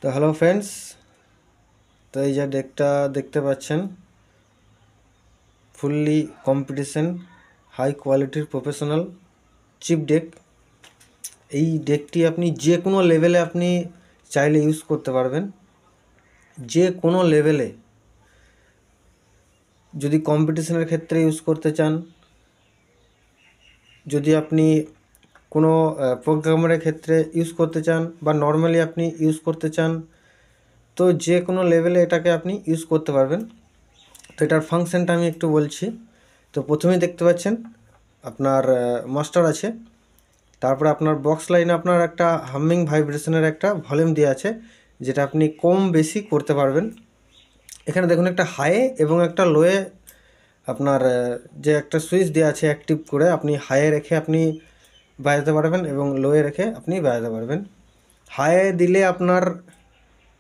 তো hello friends, তো এই যে ডেকটা দেখতে পাচ্ছেন, ফুললি কম্পিটিশন হাই কোয়ালিটির প্রফেশনাল চিপ ডেক। এই ডেকটি আপনি যে কোনো লেভেলে আপনি চাইলে ইউজ করতে পারবেন। যে কোনো লেভেলে, যদি কম্পিটিশনের ক্ষেত্রে ইউজ করতে চান, যদি আপনি কোনো প্রোগ্রামারের ক্ষেত্রে ইউজ করতে চান, বা নর্মালি আপনি ইউজ করতে চান, তো যে কোনো লেভেলে এটাকে আপনি ইউজ করতে পারবেন। তো এটার ফাংশনটা আমি একটু বলছি। তো প্রথমেই দেখতে পাচ্ছেন আপনার মাস্টার আছে, তারপরে আপনার বক্স লাইনে আপনার একটা হামিং ভাইব্রেশনের একটা ভলিউম দেওয়া আছে, যেটা আপনি কম বেশি করতে পারবেন। এখানে দেখুন একটা হাই এবং একটা লোয়ে আপনার যে একটা সুইচ দেওয়া আছে, অ্যাক্টিভ করে আপনি হাইয়ে রেখে আপনি বাজাতে পারবেন এবং লোয়ে রেখে আপনি বাজাতে পারবেন। হাইয়ে দিলে আপনার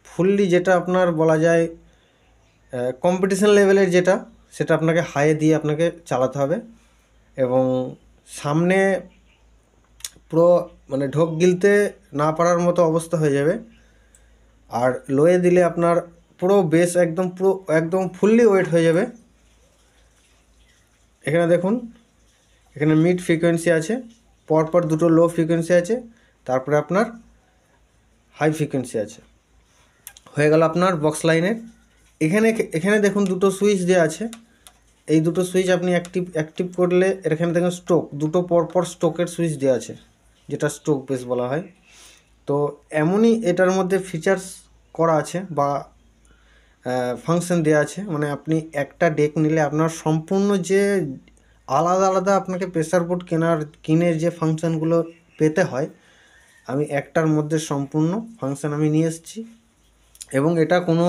ফুললি, যেটা আপনার বলা যায় কম্পিটিশন লেভেলের যেটা, সেটা আপনাকে হাইয়ে দিয়ে আপনাকে চালাতে হবে এবং সামনে পুরো মানে ঢোক গিলতে না পারার মতো অবস্থা হয়ে যাবে। আর লোয়ে দিলে আপনার পুরো বেস একদম ফুললি ওয়েট হয়ে যাবে। এখানে দেখুন, এখানে মিড ফ্রিকোয়েন্সি আছে, পরপর দুটো লো ফ্রিকোয়েন্সি আছে, তারপরে আপনার হাই ফ্রিকোয়েন্সি আছে। হয়ে গেল আপনার বক্স লাইনের। এখানে এখানে দেখুন দুটো সুইচ দেওয়া আছে। এই দুটো সুইচ আপনি অ্যাক্টিভ করলে এখানে দেখুন স্ট্রোক, দুটো পরপর স্ট্রোকের সুইচ দেওয়া আছে, যেটা স্ট্রোক বেস বলা হয়। তো এমনই এটার মধ্যে ফিচার্স করা আছে বা ফাংশন দেওয়া আছে, মানে আপনি একটা ডেক নিলে আপনার সম্পূর্ণ যে আলাদা আলাদা আপনাকে প্রেসার বোর্ড কিনে যে ফাংশনগুলো পেতে হয়, আমি একটার মধ্যে সম্পূর্ণ ফাংশন আমি নিয়ে এসেছি। এবং এটা কোনো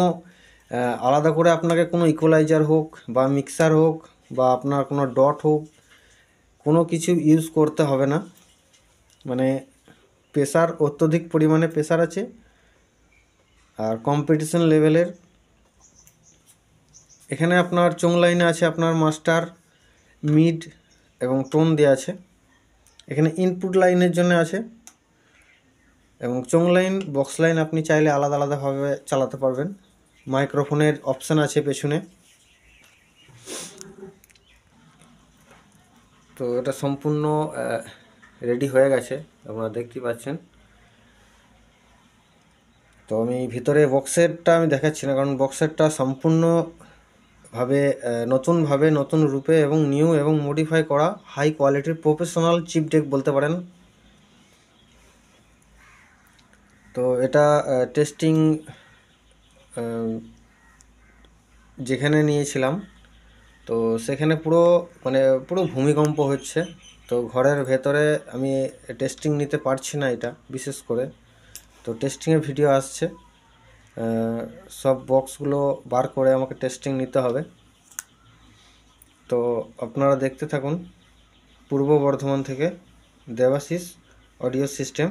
আলাদা করে আপনাকে কোনো ইকুয়ালাইজার হোক বা মিক্সার হোক বা আপনার কোনো ডট হোক, কোনো কিছু ইউজ করতে হবে না। মানে প্রেসার, অত্যধিক পরিমাণে প্রেসার আছে আর কম্পিটিশন লেভেলের। এখানে আপনার চোং লাইনে আছে আপনার মাস্টার, মিড এবং টোন দেওয়া আছে। এখানে ইনপুট লাইনের জন্য আছে এবং চোং লাইন, বক্স লাইন আপনি চাইলে আলাদা আলাদাভাবে চালাতে পারবেন। মাইক্রোফোনের অপশান আছে পেছনে। তো এটা সম্পূর্ণ রেডি হয়ে গেছে, আপনারা দেখতেই পাচ্ছেন। তো আমি ভিতরে বক্সেরটা আমি দেখাচ্ছি না, কারণ বক্সেরটা সম্পূর্ণভাবে নতুন রূপে এবং নিউ এবং মডিফাই করা হাই কোয়ালিটির প্রফেশনাল চিপ ডেক বলতে পারেন। তো এটা টেস্টিং যেখানে নিয়েছিলাম, তো সেখানে পুরো ভূমিকম্প হচ্ছে। তো ঘরের ভেতরে আমি টেস্টিং নিতে পারছি না এটা বিশেষ করে। তো টেস্টিংয়ের ভিডিও আসছে, সব বক্সগুলো বার করে আমাকে টেস্টিং নিতে হবে। তো আপনারা দেখতে থাকুন। পূর্ব বর্ধমান থেকে দেবাশিস অডিও সিস্টেম।